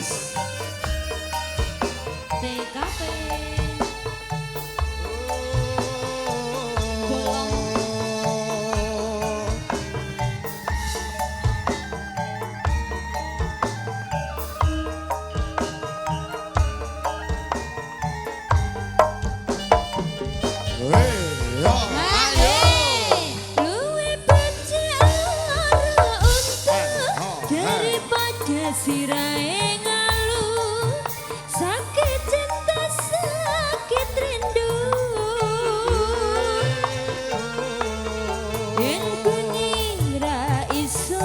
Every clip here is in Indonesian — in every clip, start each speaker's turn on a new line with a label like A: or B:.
A: Wis
B: TKP bolong. Sirai ngaluh sakit cinta sakit rindu yen bengi ra iso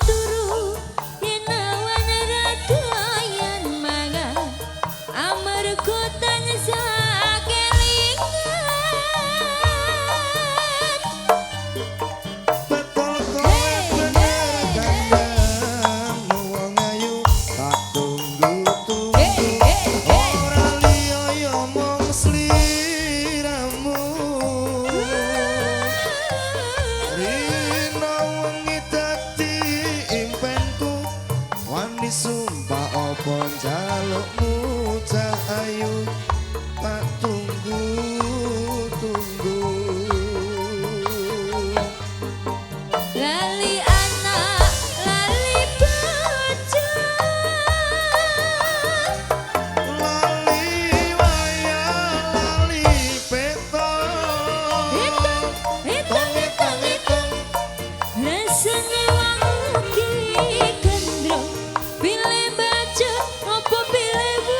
B: turu yen awan ra doyan mangan amarga tansah kelingan
A: betul kowe bener gandeng wong ayu tak tunggu-tunggu ora liya ya mung sliramu rino wengi dadi impenku wani sumpah apa njalukmu cah ayu tak tunggu-tunggu.
B: lali anak lali bojo
A: Lali wayang lali peta
B: hitung rasane wong iki gendrong pilih baju apa pilih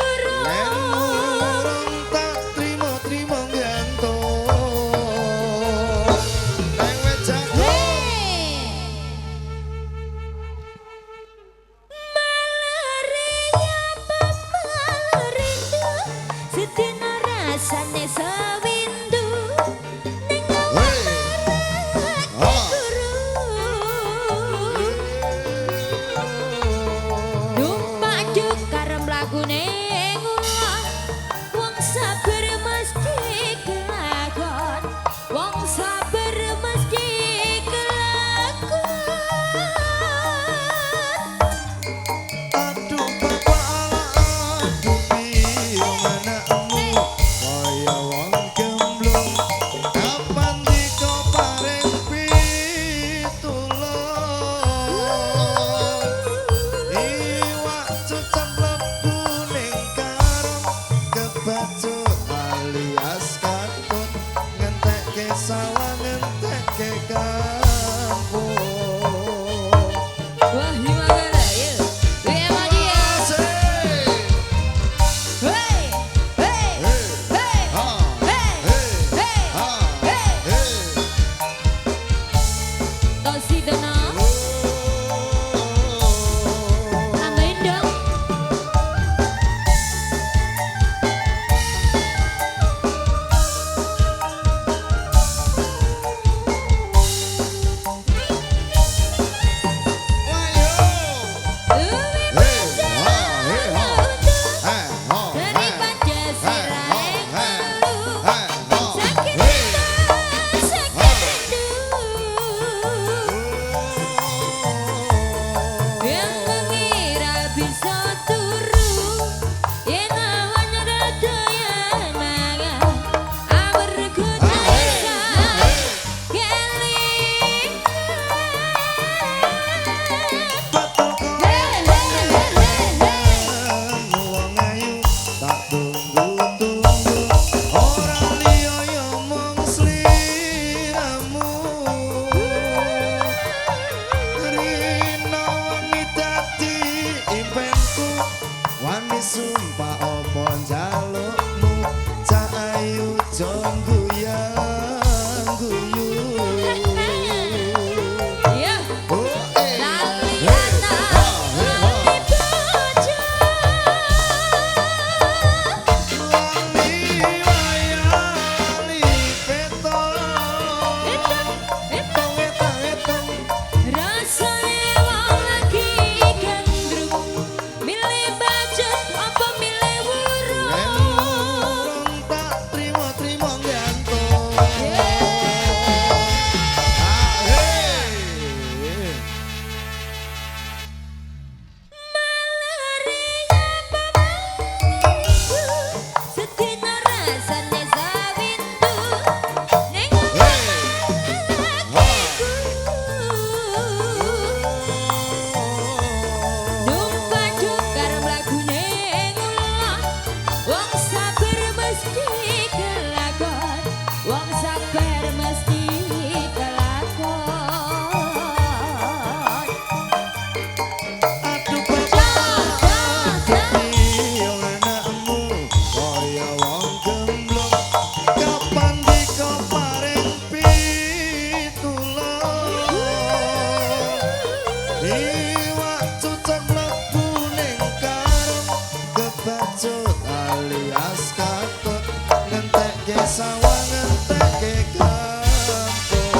A: Iwak cucuk mlebu ning karung kebacut alias katut ngentekke sawah ngentekke kampung.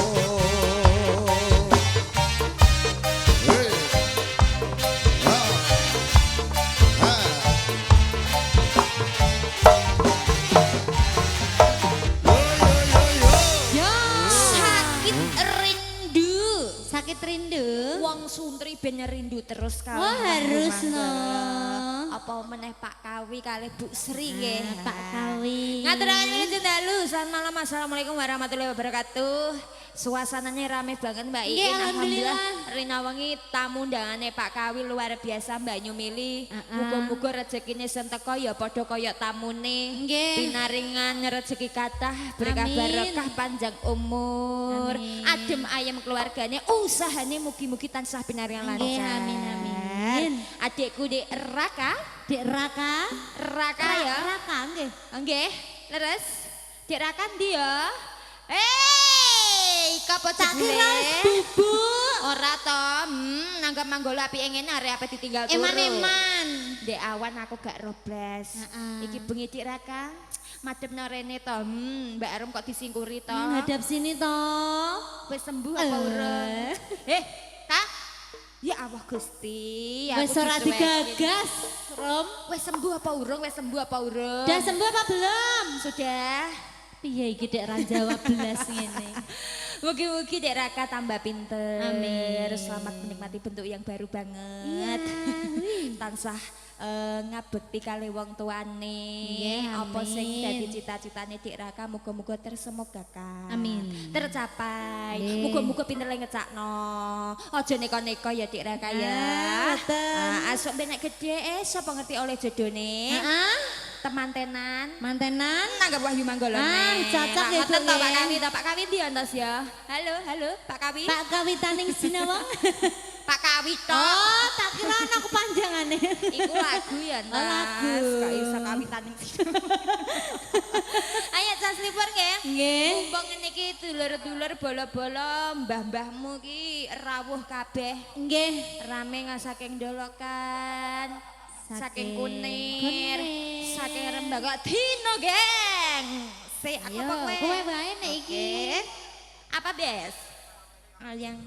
A: Hey. Ha. Ha. Yo yo yo yo.
B: Yo.
C: Sakit rindu.
B: Sakit rindu.
C: Wong suntri ben rindu terus kali.
B: Oh, harus no.
C: Apa meneh Pak Kawi kali Bu Sri nggih.
B: Pak Kawi.
C: Ngaturaken wilujeng dalu. Selamat malam. Assalamualaikum warahmatullahi wabarakatuh. Suasananya rame banget Mbak
B: Nggih,
C: Iin.
B: alhamdulillah.
C: Rina wengi tamu undangane Pak Kawi luar biasa Mbak Nyumili. Muga-muga rezekine sing teko ya padha kaya tamune.
B: Nggih.
C: Pinaringan rezeki kathah, berkah
B: Amin.
C: barokah panjang umur.
B: Amin.
C: Adem ayem keluargane, usahane mugi-mugi tansah pinaringan lancar.
B: Nggih, amin, amin.
C: Adikku Dek Raka,
B: Dek Raka.
C: Raka ya.
B: Raka nggih.
C: Nggih, leres. Dek Raka ndi ya? Hei, kapo
B: Tak kira
C: jebule?
B: bubuk.
C: Ora to, nanggap manggolo api ngene arek apa ditinggal turu.
B: Eman-eman.
C: Dek awan aku gak roblas.
B: Heeh.
C: Iki bengi Dik Raka. Madepno rene to. Mbak Arum kok disingkuri to.
B: Hadap sini toh.
C: Wis sembuh apa urung? Kak. Ya Allah Gusti, aku
B: Wes ora
C: dicuekin.
B: digagas, Rom.
C: Wis sembuh apa urung? Wis sembuh apa urung?
B: Udah sembuh apa belum?
C: Sudah.
B: Piye iki Dek ra jawab belas ngene.
C: Mugi-mugi Dek Raka tambah pinter.
B: Amin.
C: Selamat menikmati bentuk yang baru
B: Iya.
C: banget. Tansah ngabekti kali wong tuane.
B: Nggih,
C: Apa sing
B: amin.
C: dadi cita-citane Dik Raka muga-muga tersemogakan.
B: Amin.
C: Tercapai.
B: Nggih.
C: Muga-muga pinter le ngecakno. Aja neko-neko ya Dik Raka ya.
B: Ah, boten.
C: Asuk benek gede sapa ngerti oleh jodone.
B: Heeh.
C: Temantenan.
B: Mantenan.
C: Nanggap Wahyu Manggolo.
B: Ah, cocok ya,
C: Ngoten
B: Bu,
C: to Pak
B: ya.
C: Kawi, to Pak Kawi ndi antos ya. Halo, Pak Kawi.
B: Pak Kawitaning Sinawang.
C: Pak Kawi to.
B: Oh, tak kira ana kepanjangane.
C: Iku lagu ya, Nas.
B: Oh, lagu.
C: Kok iso kawitan ning sini. Ayo cas libur nggih.
B: Nggih.
C: Mumpung ngene iki dulur-dulur bolo-bolo mbah-mbahmu ki rawuh kabeh.
B: Nggih.
C: Rame saking Dolokan. Saking
B: Saking
C: Kunir.
B: Kunir.
C: Saking Rembang kok dino, geng. Si aku
B: Ayo,
C: apa kowe?
B: kowe wae nek iki.
C: Oke. Apa bes? Yang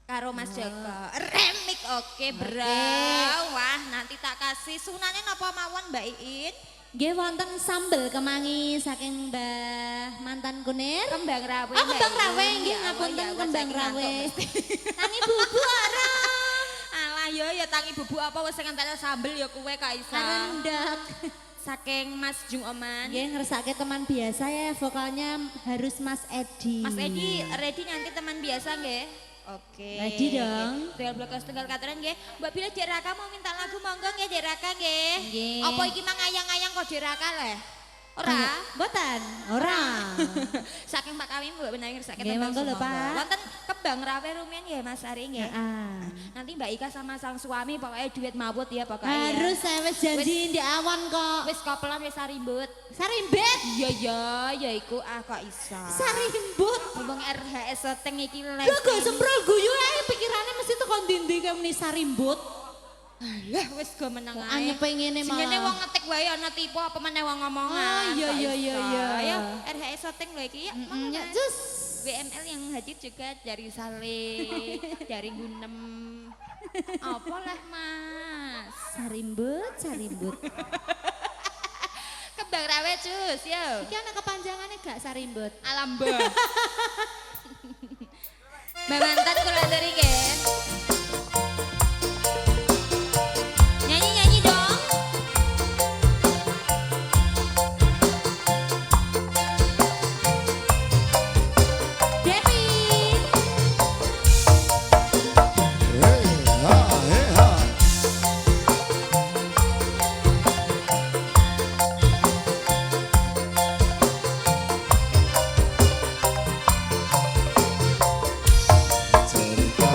C: karo Mas Joko. Remik oke, Bro. Wah, nanti tak kasih sunane napa mawon Mbak Iin?
B: Nggih wonten sambel kemangi saking Mbah Mantan Kunir.
C: Kembang rawe.
B: Oh, kembang rawe nggih
C: Ya Allah,
B: ngapunten
C: ya Allah,
B: kembang
C: saiki
B: rawe.
C: ngantuk mesti.
B: Tangi bubu ora.
C: Alah ya tangi bubuk apa wis ngentekno sambel ya kowe ka isa.
B: Rendak.
C: Saking Mas Jung Oman.
B: Nggih ngersake teman biasa ya vokalnya harus Mas Edi.
C: Mas Edi, ready nanti teman biasa nggih? Oke.
B: Ready dong.
C: Tinggal blok tunggal katuran nggih. Mbak Bila Dek Raka mau minta lagu monggo nggih Dek Raka nggih.
B: Nggih.
C: Apa iki mangayang-ayang kok Dek Raka leh? Ora.
B: Mboten. Ora.
C: Saking Pak Kawin Mbak benawi ngersake
B: Nggih,
C: teman
B: monggo lho,
C: semonggo.
B: Pak.
C: Wonten kembang rawe rumiyin nggih Mas Ari nggih.
B: Heeh.
C: Nanti Mbak Ika sama sang suami pokoknya duit mawut ya pokoknya. ya.
B: Harus saya wis janji di awan kok.
C: Wis kopelan wis sarimbut.
B: Sarimbet.
C: Iya ya iku kok iso.
B: Sarimbut.
C: Ngomong RHS seteng iki
B: Lho go semprol guyu ae pikirane mesti tekan ndi-ndi kaya meni sarimbut.
C: Lah wis go meneng
B: Kok
C: ae.
B: anyepe ngene malah.
C: Singene wong ngetik wae ana tipe apa meneh wong ngomongan.
B: Oh, iya,
C: Kok
B: iya,
C: iso.
B: iya, iya.
C: Ayo RHS setting lho iki. Ya,
B: Ya
C: Mas.
B: jus.
C: WML yang hadir juga dari Sale, dari Gunem. Apa lah Mas?
B: Sarimbut, sarimbut.
C: Kembang rawe cus yo.
B: Iki ana kepanjangannya gak sarimbut?
C: Alam bah. Mbak mantan kula dari gen. Nyanyi-nyanyi dong.
B: Devi.
A: Hey ha hey ha. Cerita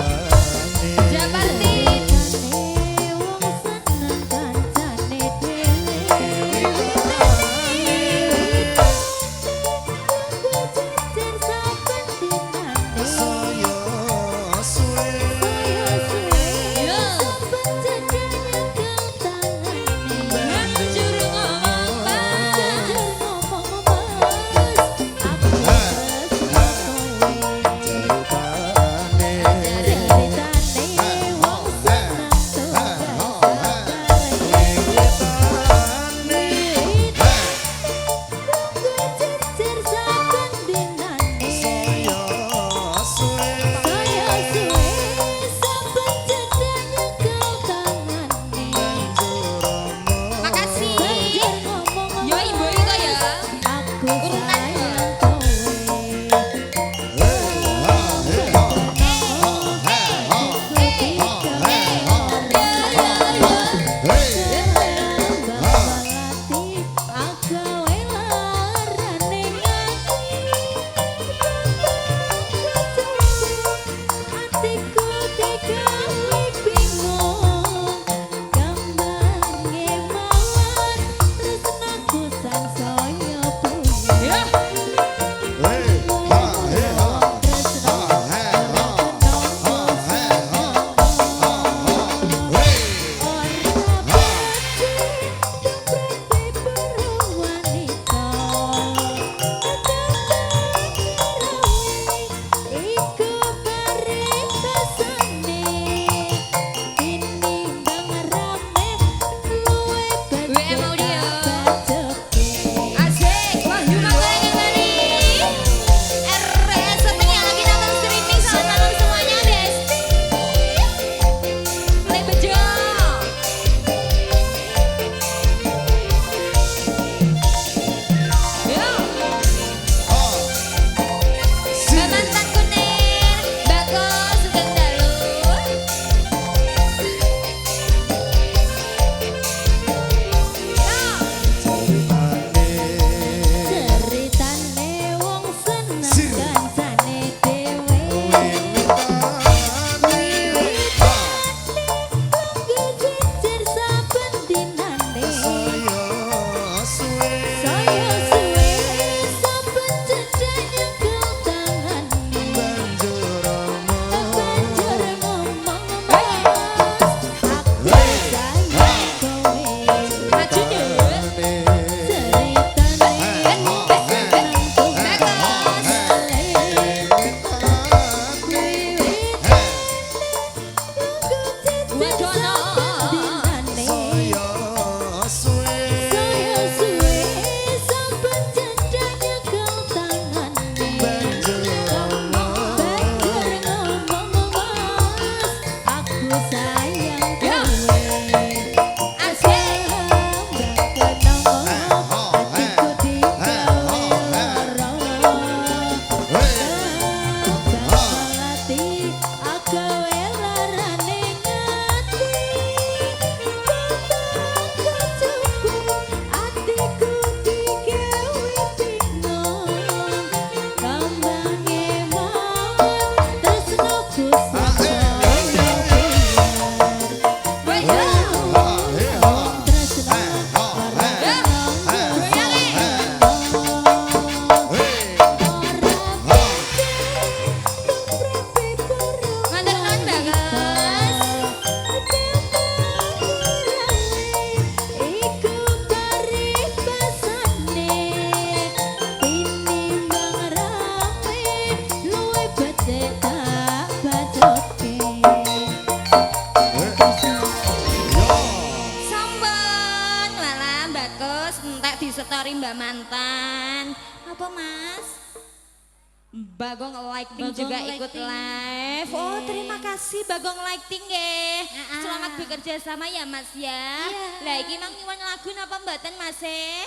C: Bagong Lighting
B: Bagong
C: juga ikut
B: Lighting.
C: live.
B: Oke.
C: Oh, terima kasih Bagong Lighting nggih.
B: Ah.
C: Selamat bekerja sama ya Mas ya.
B: Iya.
C: Lah iki mang nyuwun lagu napa mboten Mas e?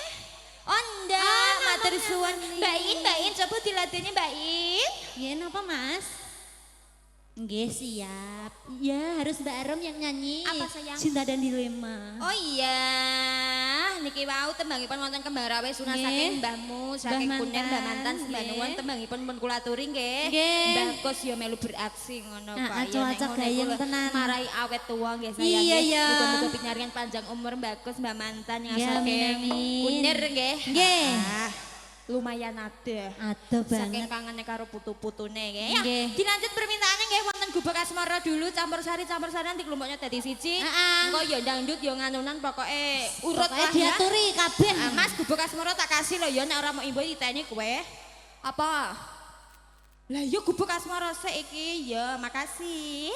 C: Oh ndak,
B: Ah,
C: matur
B: namanya
C: suwun.
B: Mani.
C: Mbak In coba diladeni Mbak In.
B: Nggih napa Mas? Nggih siap. Ya harus Mbak Arum yang nyanyi.
C: Apa, sayang?
B: Cinta dan Dilema.
C: Oh iya, niki wau tembangipun wonten Kembang Rawe Suna
B: Nggih.
C: saking mbahmu, saking
B: Mbah
C: Kunen, Mbah
B: Mantan,
C: Mantan, Mbah
B: nggih.
C: Nuwun tembangipun pun kula aturi nggih.
B: Nggih.
C: Mbah Kos ya melu beraksi ngono
B: Ah,
C: Pak.
B: ah,
C: Ya, nek
B: cocok
C: ngono
B: gayeng
C: kula
B: tenan.
C: Marai awet tua nggih sayang.
B: Iya,
C: nggih.
B: iya.
C: Muga-muga pinyaringan panjang umur Mbah Kos, Mbah Mantan yang
B: Ya,
C: saking
B: amin, amin.
C: Kunir nggih.
B: Nggih.
C: Ah, lumayan ada.
B: Aduh
C: Saking
B: banget.
C: kangennya karo putu-putune nggih. Ya,
B: Nggih.
C: dilanjut permintaannya nggih wonten gubuk asmara dulu campur sari nanti kelompoknya dadi siji.
B: Heeh.
C: Engko ya dangdut ya nganunan pokoke urut
B: Pokoknya
C: lah ya.
B: diaturi kabeh.
C: Ah, Mas gubuk asmara tak kasih lho ya nek ora mau imbu diteni kowe. Apa? Lah ya gubuk asmara sik iki ya makasih.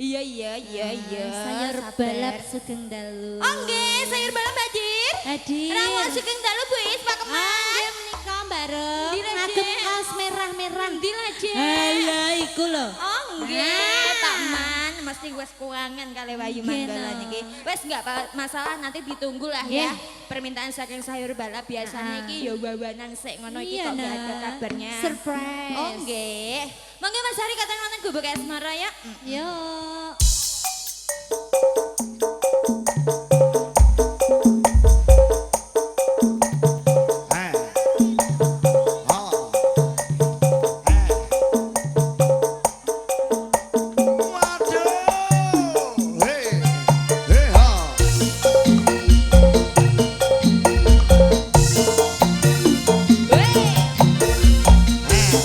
C: Iya iya iya iya.
B: Sayur
C: sabar.
B: balap sugeng dalu.
C: Oh nggih, sayur balap hadir.
B: Hadir.
C: Rawon sugeng dalu Bu Is Pak Kemas.
B: Nggih menika Mbak Rum.
C: Ndi, Rajen?
B: Ngagem kaos merah-merah.
C: Ndi lah, Jen?
B: Alah iku lho.
C: Oh nggih, Pak Man, mesti wis kuangan kali Wayu
B: Nggih,
C: Manggala
B: no.
C: niki. Wis enggak masalah nanti ditunggu lah
B: Nggih.
C: ya. Permintaan saking sayur balap biasanya iki ya wawanan sik ngono iki
B: Iya,
C: kok enggak
B: Nak.
C: ada kabarnya.
B: Surprise.
C: Oh nggih. Monggo Mas Hari katakan wonten gubuk asmara ya.
B: Yuk.
A: Eh. Ah. Eh. Waduh. Hei. Hei ha.
C: Wey.
A: Eh.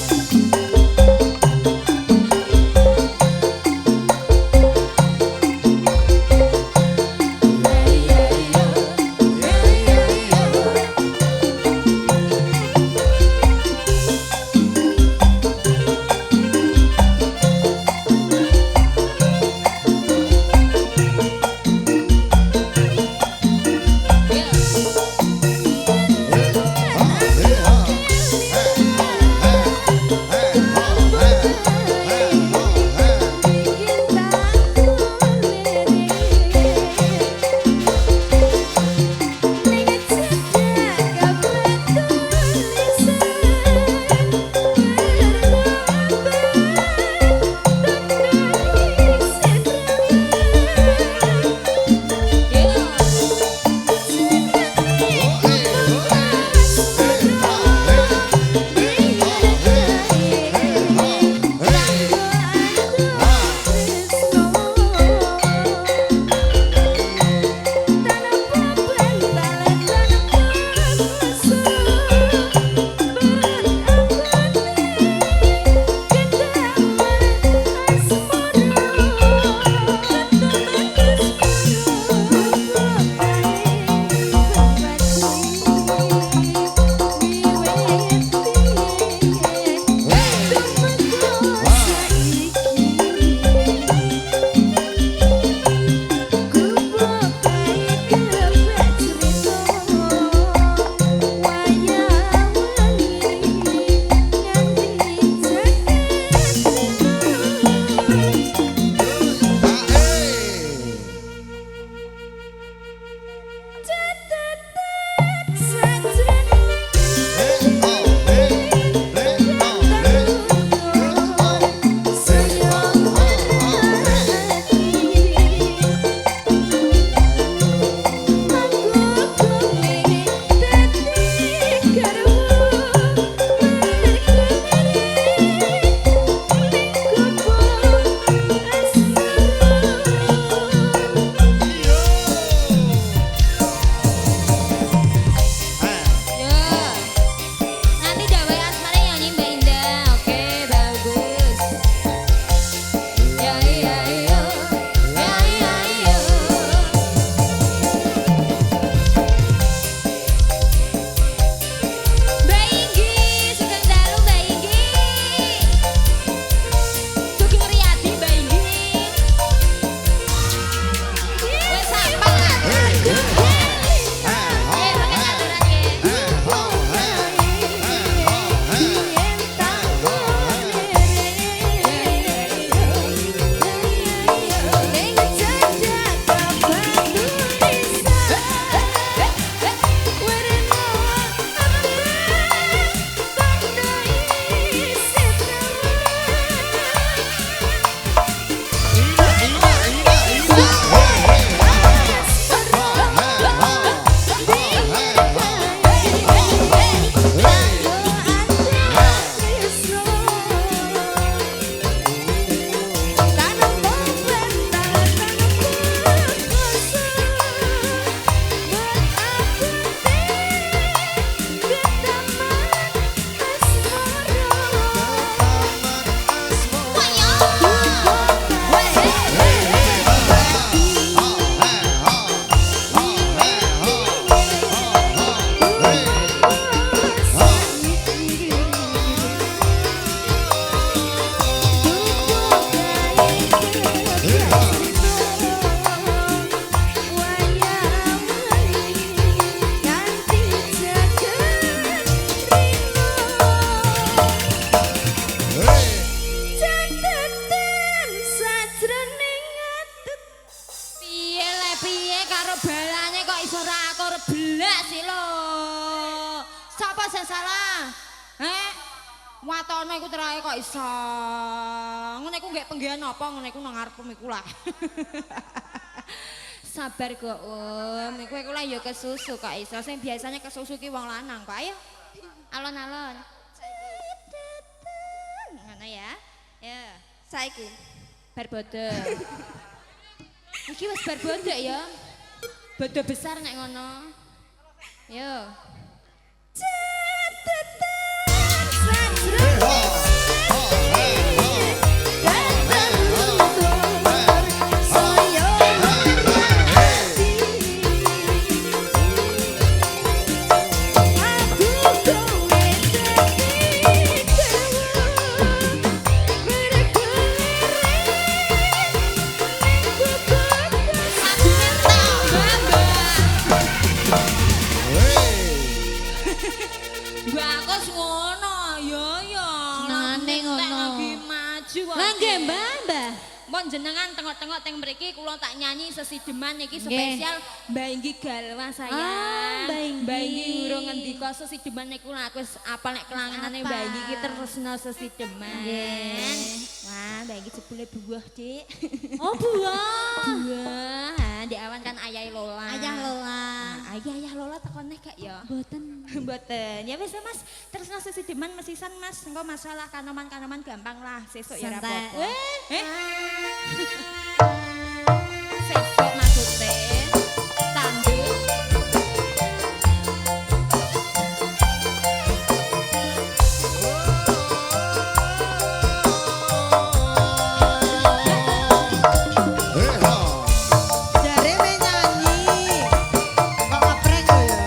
C: masalah. Watone iku terae kok iso. Ngene iku nggih penggawean apa ngene iku nang ngarepmu iku lah. Sabar kok, Iku lah ya kesusu kok iso. Sing biasanya kesusu ki wong lanang kok. Ayo. Alon-alon. Ngono ya. Ya,
D: Saiki.
C: bar bodo. Iki wis bar bodo ya. Bodo besar nek ngono. Yo. Bagus ngono, yo yo.
B: Senengane ngono.
C: Lagi maju.
B: Lah nggih Mbah, Mbah.
C: Mon jenengan tengok-tengok teng mriki kula tak nyanyi sesideman iki
B: Nggih.
C: spesial Mbah Inggi Galwa sayang.
B: Ah, Mbah Inggi.
C: Mbah Inggi urung ngendika sesideman niku aku wis apal nek kelangenane Mbah Inggi iki tresna sesideman.
B: Nggih.
C: Wah, Mbah Inggi jebule buah, Dik.
B: Oh, buah.
C: Buah, Ndek awan kan ayahe Lola.
B: Ayah Lola.
C: Nah, ayah Lola tekan nek gak ya?
B: Mboten.
C: Mboten. Ya wis Mas, tresna sesideman mesisan Mas. Engko masalah kanoman-kanoman gampang lah, sesuk ya ora
B: Santai.
C: apa-apa. Sesuk maksudnya tanduk.
D: Jare me nyanyi. Kok ngepreng lho ya.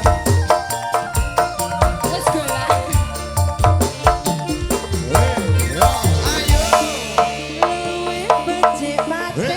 C: Wis golek.
D: Becik mati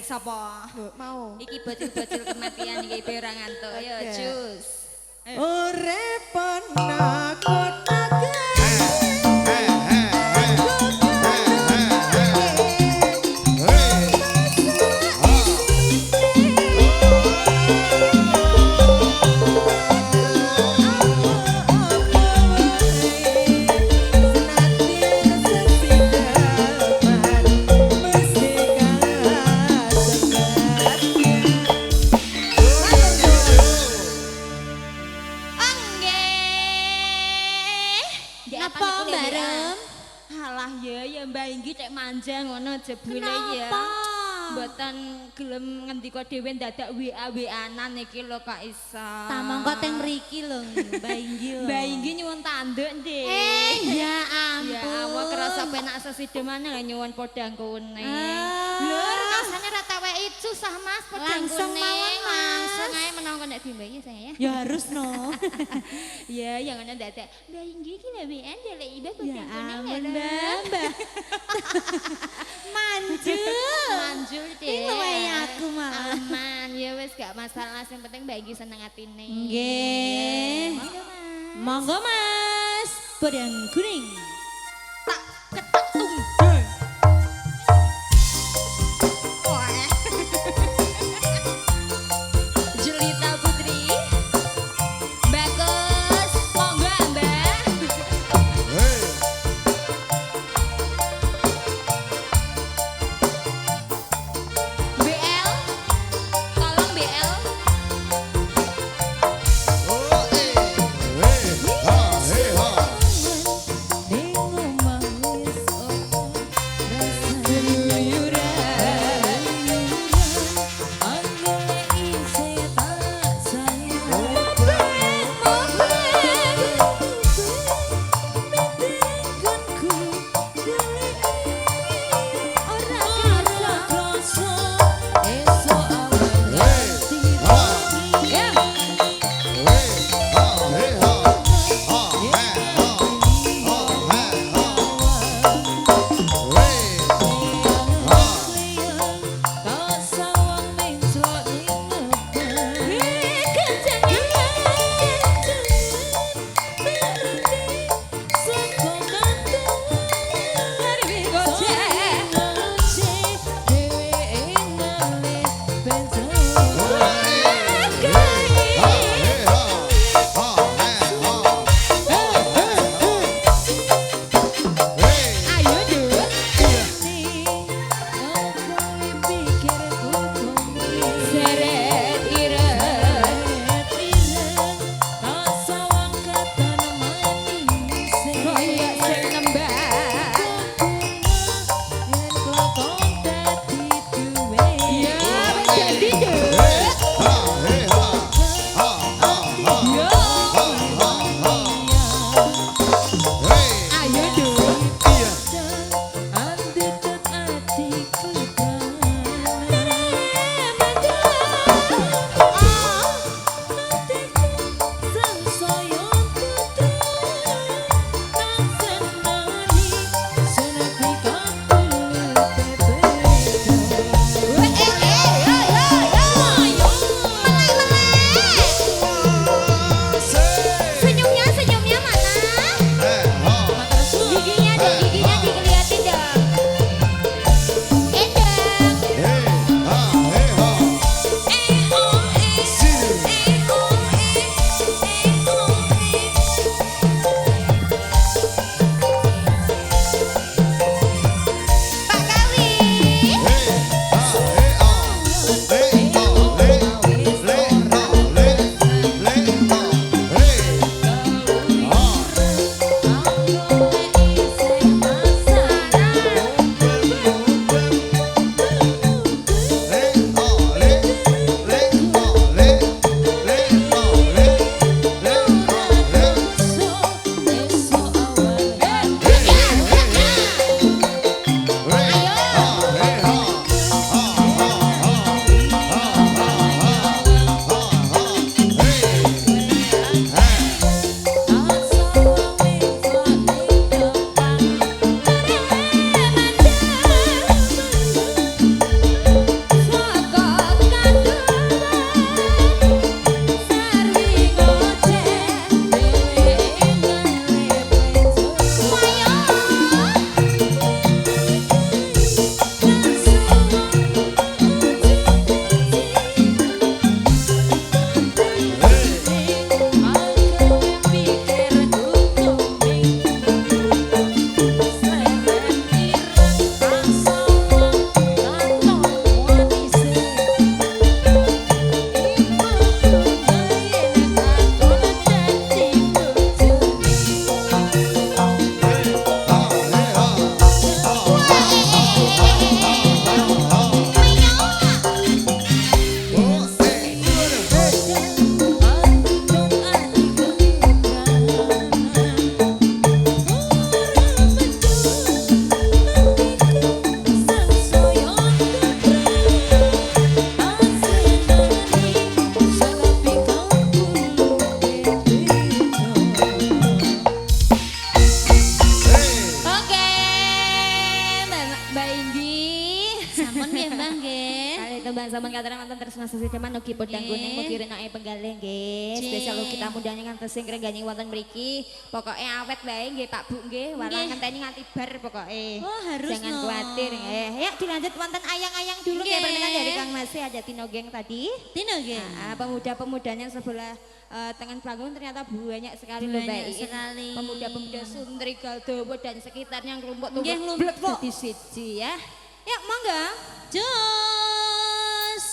C: asik sapa?
D: Mau.
C: Iki bocil-bocil kematian iki ora ngantuk. Ayo
D: Oke.
C: jus.
D: Urip penakut-nakut.
C: Anggih. Ndek
B: Napa,
C: apa niku,
B: Mbak
C: Lek?
B: Rem?
C: Halah ya Mbak Inggi cek manja ngono jebule ya.
B: Kenapa?
C: Mboten gelem ngendika dhewe dadak WA-WA-anan iki lho Kak Isa.
B: Ta mongko teng mriki lho Mbak Inggi lho.
C: Mbak Inggi nyuwun tanduk, Dik.
B: Ya
C: Ya
B: ampun.
C: awak kerasa penak sesidemane lah nyuwun podang kuning.
B: Ah.
C: Lho, rasane ra taweki susah Mas podang
B: Langsung
C: kuning.
B: mawon, Mas.
C: Langsung ae menawa nek dimbayi saya.
B: Ya harus no.
C: Ya, yang ana dadak. Mbak Inggi ki lho WN delek iba
B: Ya
C: podang kuning
B: ampun
C: lho.
B: Mbak. Manjul.
C: Manjul, Dik.
B: Ini luwe aku malah.
C: Aman, ya wis gak masalah, sing penting Mbak Inggi seneng atine.
B: Nggih.
C: Monggo, Mas.
B: Monggo Mas. Podang kuning.
C: Tak ketak tunggal. Wah. Jelita Putri. Bagus. Monggo, Mbak. BL. Tolong BL.
A: Oh, ha, ha.
C: sampun kateren wonten tresna sesedaman ugi podang
B: Nggih.
C: kuning mugi renake penggalih nggih.
B: Nggih.
C: Spesial ugi tamu danyen ngantos sing rengganing wonten mriki. Pokoke awet wae nggih Pak Bu nggih. Walang
B: Nggih.
C: ngenteni nganti bar pokoke.
B: Oh, harus
C: Jangan
B: no.
C: khawatir. Ya dilanjut wonten ayang-ayang dulu
B: Nggih.
C: kayak permintaan dari Kang Mas ada Tino Geng tadi.
B: Tino nggih.
C: Nah, pemuda-pemudanya sebelah tengah panggung ternyata banyak sekali loh Mbak
B: Banyak
C: Iin.
B: sekali.
C: Pemuda-pemuda Sundri Galdowo dan sekitarnya ngelumpuk tuh
B: Nggih, nglumpuk.
C: di siji ya. Ya monggo.
B: Jos.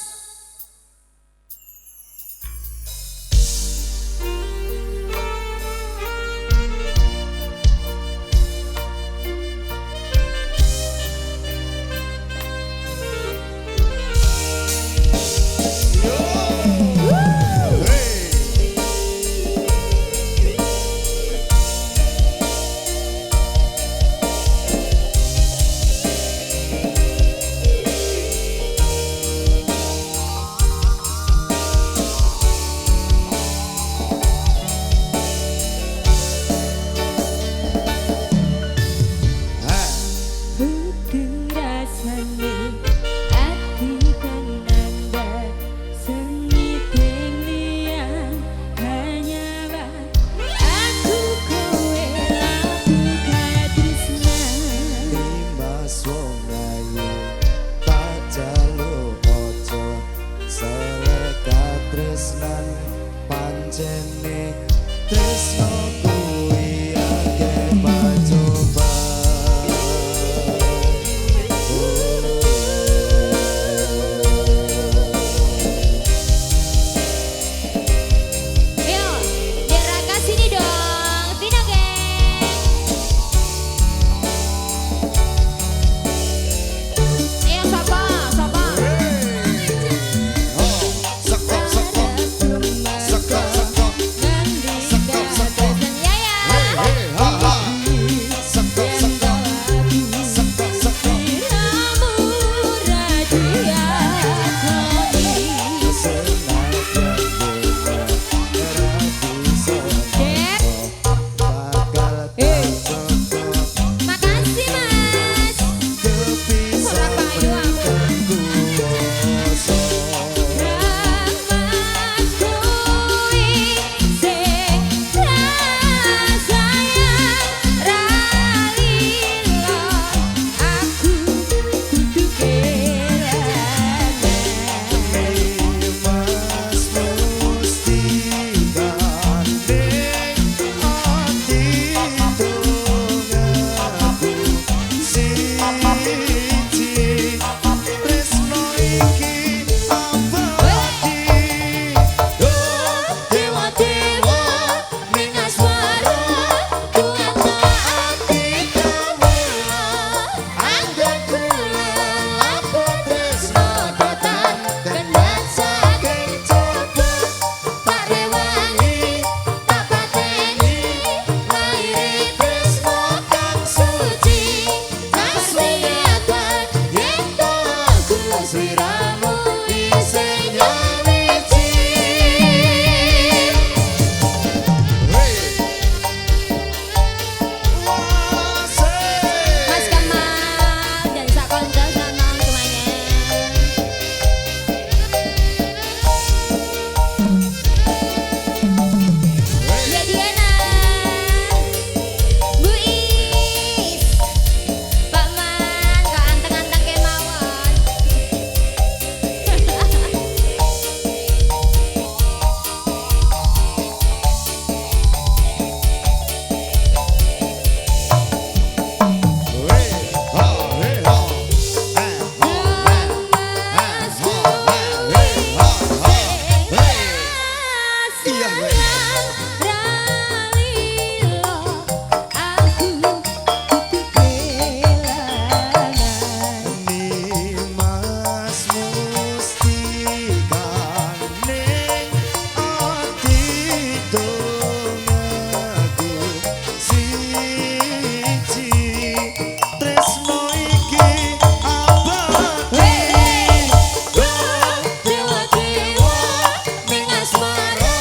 C: Rasane ati kang nanda sengit liang hanya aku kowe labu katresna
A: Timbas wong ayu tak jaluk ojo selekat tresnan pancene tresno kuwi akeh pacoba.
C: Yo, Deraka sini dong, Tino Geng. Ayo sapa, sapa.
A: Oh, sekop sekop sekop sekop sekop sekop.
C: Ya ya.
A: Hey ha ha. Sekop sekop sekop sekop.
C: Makasih Mas. Berapa ayo aku. Ramas kui sing rasayang ralilo aku kudu kelangan. Dewa-dewa ning asmara kuatno ati kamu angger kula aku tresno datang kendhat saking coba Pak Rewangi tak pateni lairi tresno kang suci kasiatan yen to aku sliramu isih nyawiji. Mas Kamal dan sak konco senang semuanya. Ya Diana, Bu Is, Pak Man, kok anteng-anteng kemawon. Ralilo aku kudu kelangan.
A: Mas musti kaning ati dongaku siji tresno iki abadi.
C: Dewa-dewa ning asmara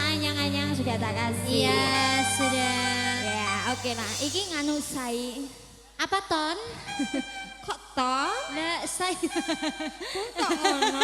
C: anyang-anyang sudah tak kasih.
B: Iya, sudah.
C: Ya, oke lah. Iki nganu sai.
B: Apa ton?
C: Kok toh?
B: Lah, saya.
C: Kok ngono?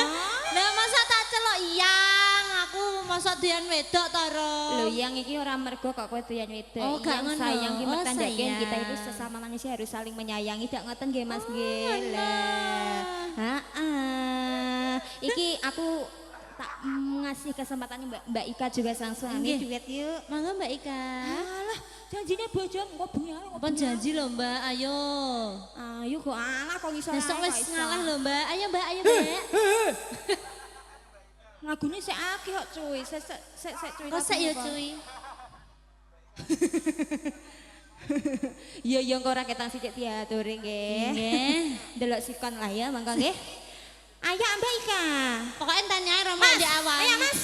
B: Lah masa tak celok yang aku masa doyan wedok to, Rom.
C: Loh, yang iki ora mergo kok kowe doyan wedok.
B: Oh, gak
C: Yang
B: ngono.
C: sayang ki
B: Oh,
C: metandhaken
B: sayang.
C: kita itu sesama manusia harus saling menyayangi. Dak ngoten nggih Mas nggih.
B: alah.
C: Lah. Heeh. Iki aku tak ngasih kesempatan Mbak Ika juga langsung
B: Nggih.
C: duet yuk.
B: Mangga Mbak Ika.
C: Alah, janjine bojo engko bengi ae.
B: Apa janji lho Mbak, ayo.
C: Ayo kok alah kok iso.
B: Besok
C: ae,
B: wis
C: kok iso.
B: ngalah lho Mbak. Ayo Mbak, ayo Mbak.
C: Lagune sik akeh kok cuy. Sik cuy.
B: Kok sik ya cuy.
C: Iya kok ora ketang sithik diaturi nggih.
B: Nggih.
C: Delok sikon lah ya mangga nggih. Ayo Mbak Ika.
B: Pokoknya tanya Romo
C: Mas,
B: di awal.
C: ayo, Mas.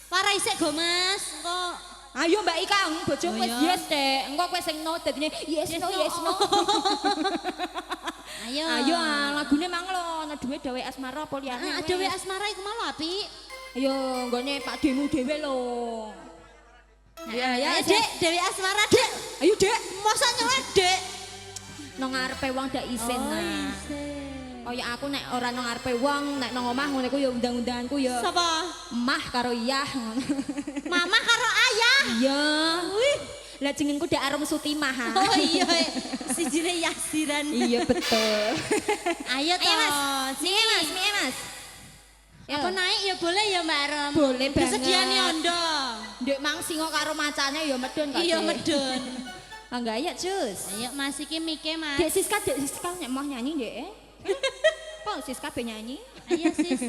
B: Warai sik go Mas. Kok
C: Ayo Mbak Ika, bojomu
B: Oh,
C: wis
B: iya.
C: yes dek. Engko kowe sing no dadine yes no.
B: ayo.
C: Ayo lagune mang lho, ana duwe dawe asmara apa liyane.
B: Ada we asmara iku mau api.
C: Ayo nggone Pak Demu dhewe lho. Ya ya
B: Ayo Dek, Dewi Asmara Dek.
C: Ayo Dek,
B: Masa nyelek Dek.
C: nang ngarepe wong ndak isin
B: Oh,
C: nah.
B: isin.
C: Kaya aku nek ora nang ngarepe wong, nek nang omah ngene ku ya undang-undanganku ya.
B: Sapa?
C: Emah karo iyah ngono.
B: Mama karo ayah.
C: Iya. Lah jenengku Dak Arum Sutimah.
B: Oh iya, sijine Yasiran.
C: Iya betul.
B: Ayo toh.
C: Mas. Mie Mas, mie Mas.
B: Apa naik ya boleh ya Mbak Rom?
C: Boleh banget.
B: Disediani ondo.
C: Ndek mang singo karo macane ya medun kok.
B: Iya
C: Dek.
B: medun.
C: Enggak ya, Cus.
B: Ayo Mas iki mike Mas.
C: Dek Siska nek mau nyanyi Dek. Kok Siska be nyanyi?
B: Ayo sis.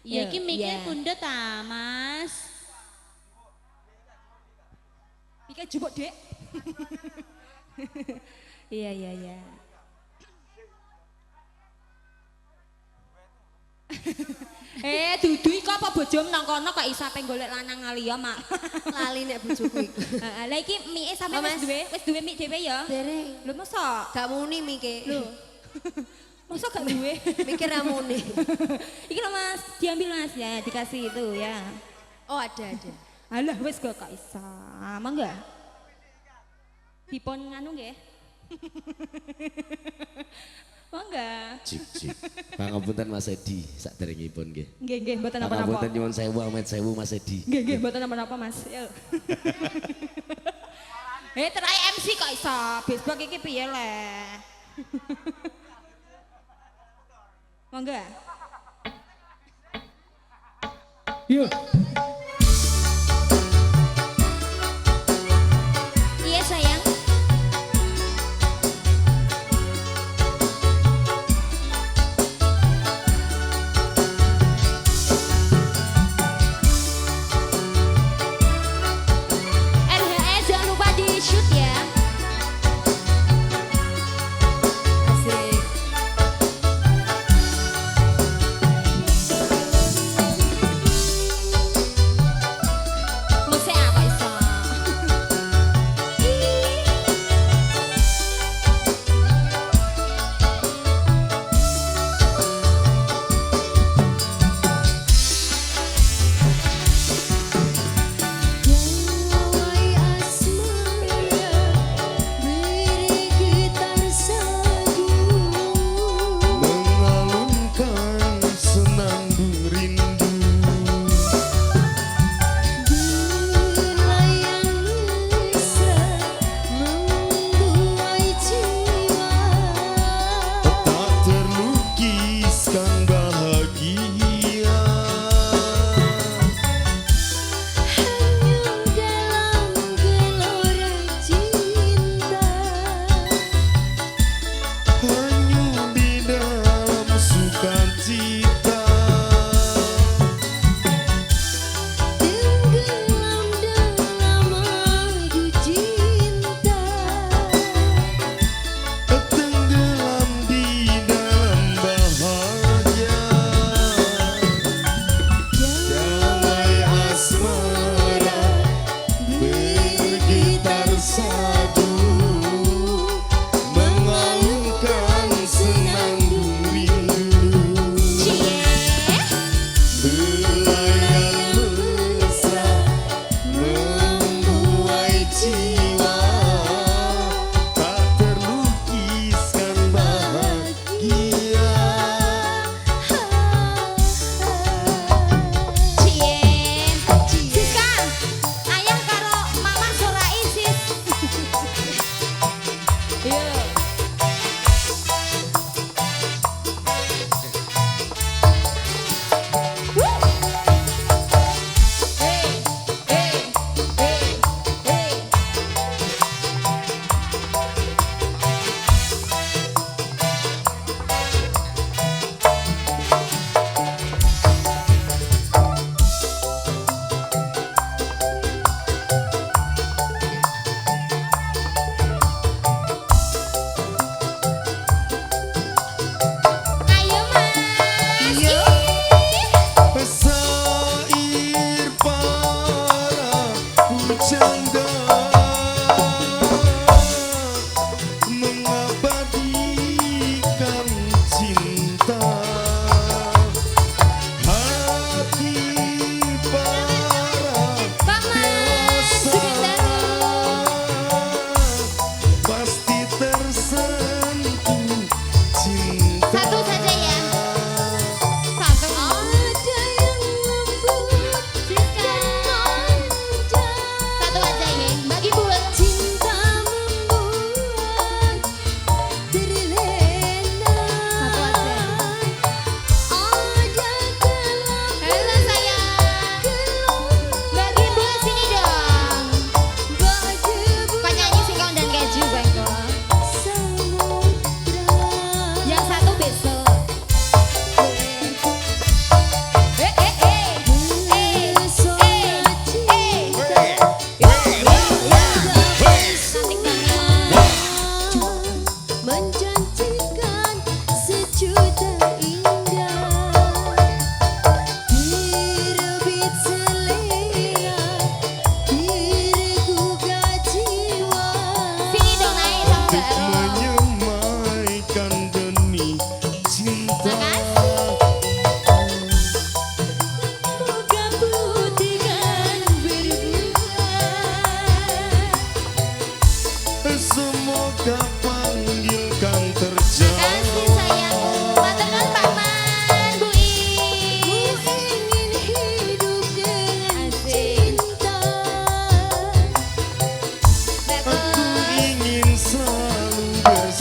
B: Ya
C: Yo,
B: iki mike
C: iya.
B: pundut ta Mas.
C: Pika jupuk Dek. Iya. Dudu iku apa bojom nang kono kok iso ape golek lanang liya, Mak.
D: Lali nek bojoku iku.
C: Heeh, lah iki mie sampe
D: Oh, Mas.
C: wis duwe mie dhewe ya?
D: Dereng.
C: Lho mosok?
D: Gak muni mike.
C: Lho. Masa gak duwe?
D: Mikir ra muni.
C: Iki lho Mas, diambil Mas ya, dikasih itu ya.
D: Oh, ada.
C: Alah wis gak iso. Mangga. Dipun nganu nggih. Mangga.
A: Cik. Pangapunten Mas Edi saderengipun nggih.
C: Nggih, mboten apa-apa.
A: Pangapunten nyuwun sewu amet sewu Mas Edi.
C: Nggih, mboten apa-apa Mas. Yo. Terai MC kok iso. Besok iki piye le? Mangga.
A: Yuk.
C: Iya sayang. RHS jangan lupa di shoot ya.
D: Asik.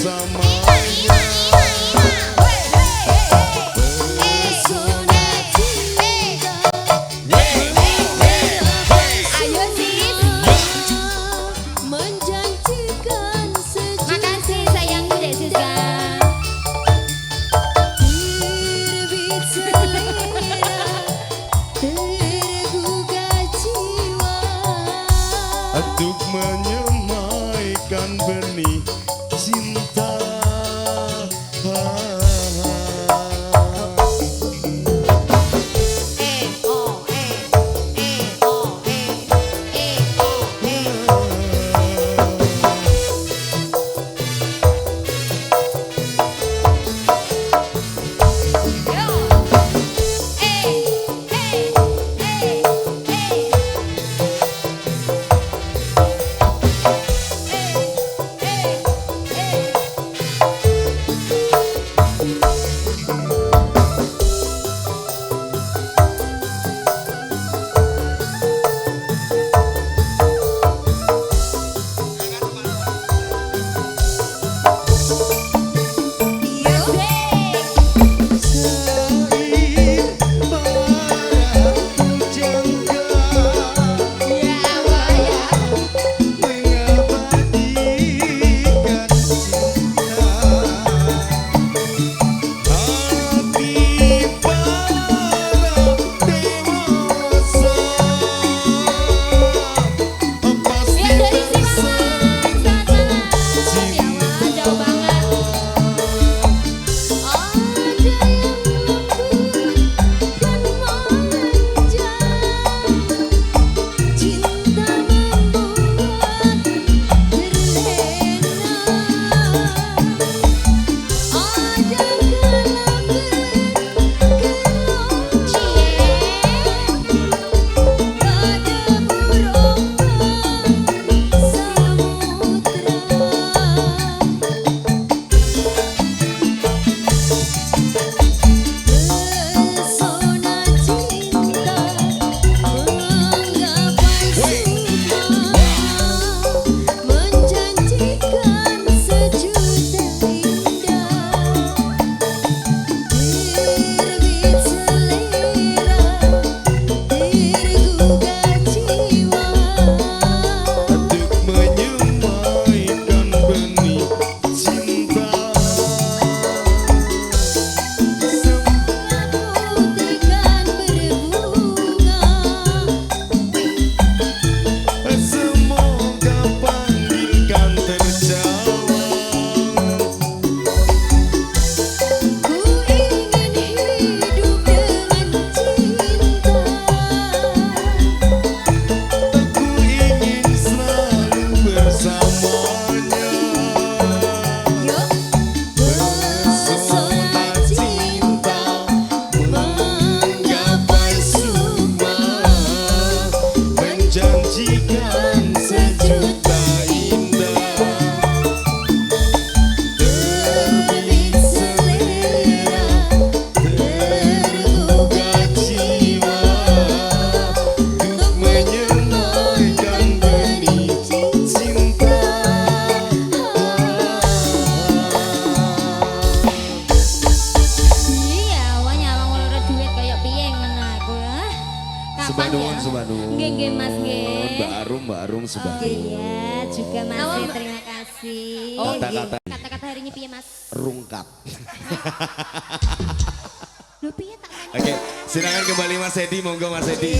E: bersamanya.
C: Ayo sis.
B: Menjanjikan sejuta
C: Makasih sayang Dek Siska.
B: terbit selera tergugah jiwa
E: Untuk menyemaikan benih cinta.
B: Iya, juga Mas. Terima kasih.
A: Oh, kata-kata
B: Kata-kata hari ini piye Mas?
A: rungkap.
B: Lho piye tak tanya.
A: Oke, silakan kembali Mas Edi, monggo Mas Edi.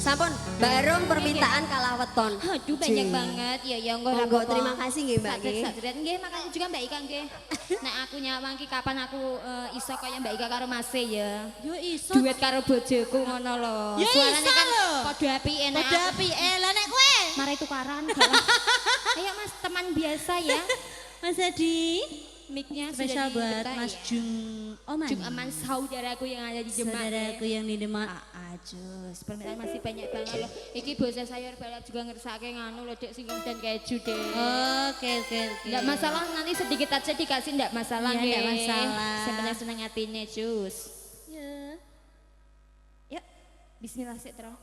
F: Sampun, Mbak Rum permintaan kalah weton.
B: Aduh banyak banget. Ya ya enggak
F: Monggo, terima kasih nggih Mbak nggih.
B: Sadret nggih, makasih juga Mbak Ika nggih. Nek aku nyawang ki kapan aku iso kaya Mbak Ika karo Mas ya. Yo iso. Duet karo bojoku ngono lho.
C: Ya
B: Suaranya
C: iso
B: kan
C: lho.
B: padha apike nek.
C: Padha apike. Lah nek kowe
B: Mari tukaran. Ayo Mas, teman biasa ya.
C: Mas Edi,
B: Mic-nya
C: spesial
B: sudah
C: buat
B: dibuka
C: Mas
B: ya.
C: Jung Oman.
B: Jung Aman, saudaraku yang ada di Demak.
C: Saudaraku yang di Demak.
B: Ajus, permintaan masih banyak banget loh. Iki bosnya sayur balap juga ngersake nganu loh dek singkong dan keju deh.
C: Oke.
B: Enggak masalah, nanti sedikit aja dikasih enggak masalah.
C: Iya, nggak
B: nggih.
C: masalah.
B: Sebenarnya seneng hatinya jus.
C: Ya.
B: Yuk, bismillah sik terus.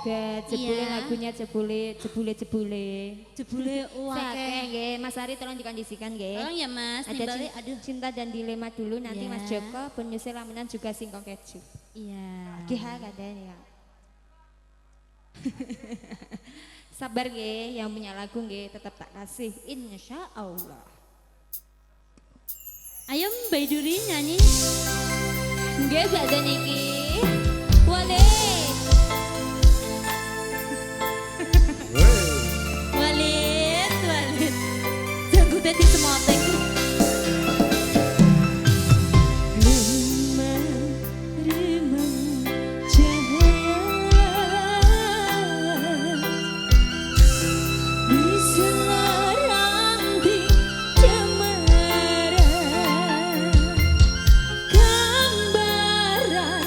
B: juga jebule
C: Iya.
B: lagunya jebule.
C: Jebule
B: Sakeh nggih, Mas Ari tolong dikondisikan nggih.
C: Tolong ya Mas,
B: Ada
C: nimbali
B: cinta,
C: aduh.
B: cinta dan dilema dulu nanti
C: Iya.
B: Mas Joko pun nyusul laminan juga singkong keju.
C: Iya.
B: Kiha kadang ya. Sabar nggih, yang punya lagu nggih tetap tak kasih insya Allah.
C: Ayo Mbak Duri nyanyi.
B: Nggih bakda niki. Wale.
C: Walid. Jago dadi semoteng.
B: Remang cahaya berselarang di cemara gambaran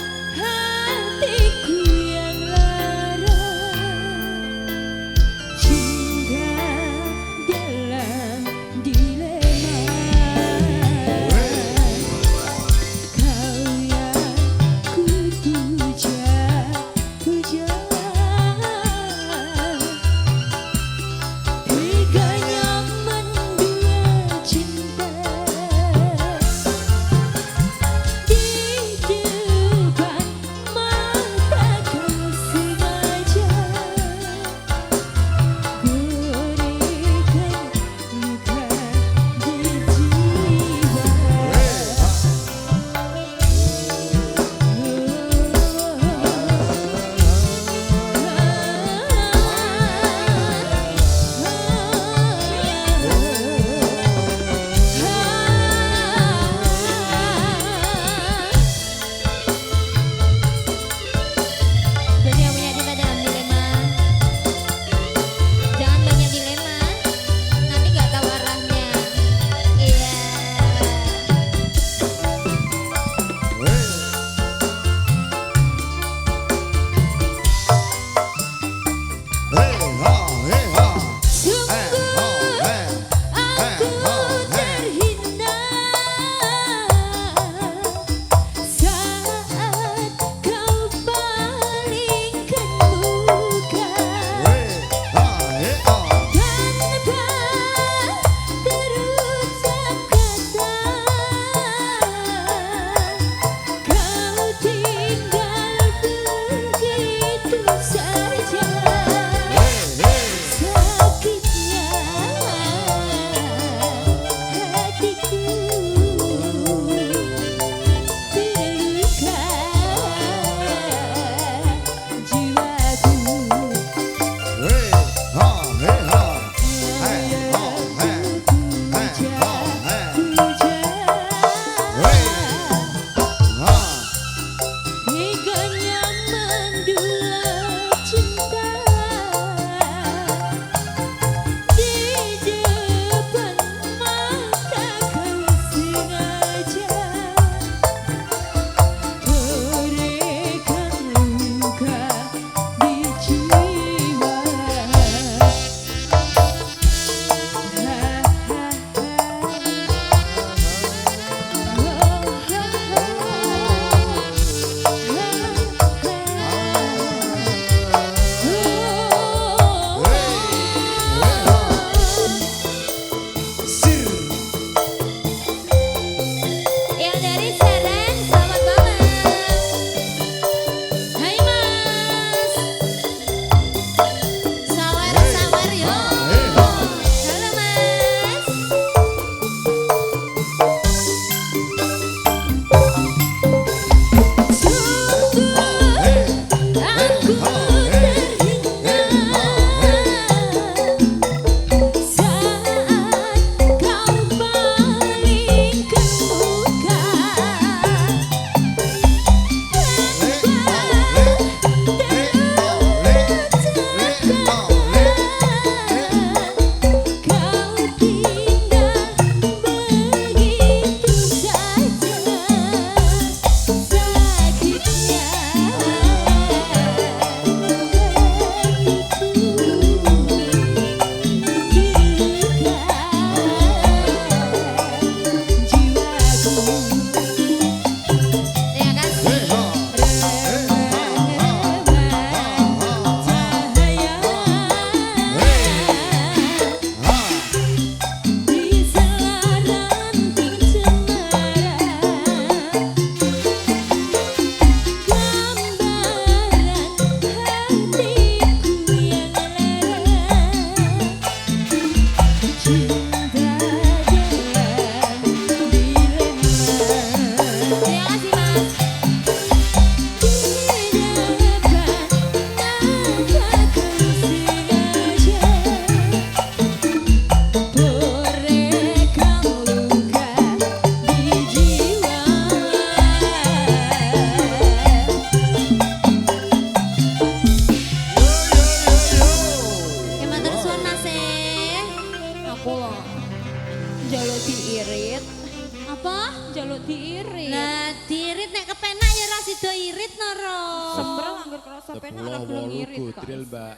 B: diirit.
C: Lah diirit nek kepenak ya ra sida irit nara.
B: Sembrol anggur krasa penak ora gelem ngirit kok.
E: Gudril, Mbak.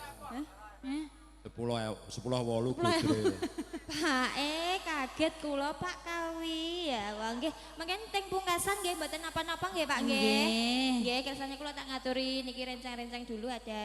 B: Heh?
E: 10 gudril.
B: Pak kaget kula Pak Kawi ya. Wah nggih, mangken teng pungkasan nggih mboten napa-napa nggih Pak nggih.
C: Nggih.
B: Nggih, kersane kula tak ngaturi niki rencang-rencang dulu ada